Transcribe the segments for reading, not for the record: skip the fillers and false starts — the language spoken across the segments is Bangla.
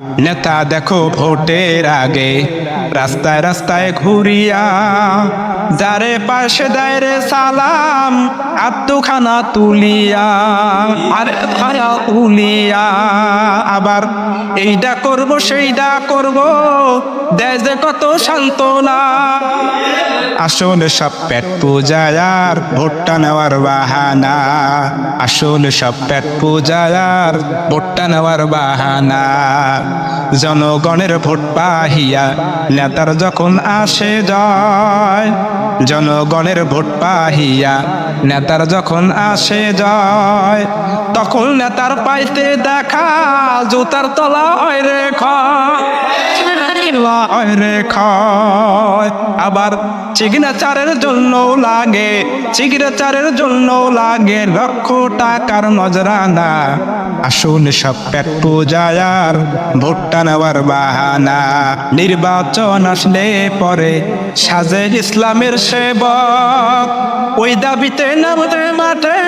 নেতা দেখো ভোটের আগে রাস্তায় রাস্তায় ঘুরিয়া যারে পাশে দেয় রে সালাম আত্মখানা তুলিয়া আরে ভায়া তুলিয়া আবার এইটা করব সেইটা করব দেয় যে কত সান্ত্বনা। আসলে সব পেট পূজায় আর ভোটটা নেওয়ার বাহানা, আসলে সব পেট পূজায় আর ভোটটা নেওয়ার বাহানা। জনগণের ভোট পাহিয়া নেতার যখন আসে যায়, জনগণের ভোট পাহিয়া নেতার যখন আসে যায়, তখন নেতার পাইতে দেখা জুতার তলা হয় রে আবার সিগনেচারের জন্য লাগে, সিগনেচারের জন্য লাগে লক্ষ টাকার নজরানা। আসলে সব পেট পূজায় আর ভোটটা নেওয়ার বাহানা। নির্বাচন আসলে পরে সাজে ইসলামের সেবক, ওই দাবিতে নামতে মাঠে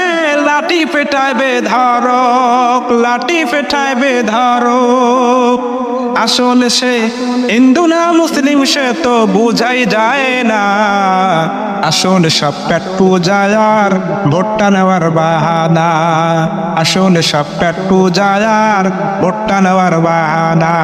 লাঠি পেটাইবে ধরক, লাঠি পেটাইবে ধরক। আসলে সে হিন্দু না মুসলিম সে তো বুঝাই যায় না। আসলে সব পেট পূজায় আর ভোটটা নেওয়ার বাহানা, আসলে সব পেট পূজায় আর ভোটটা নেওয়ার বাহানা।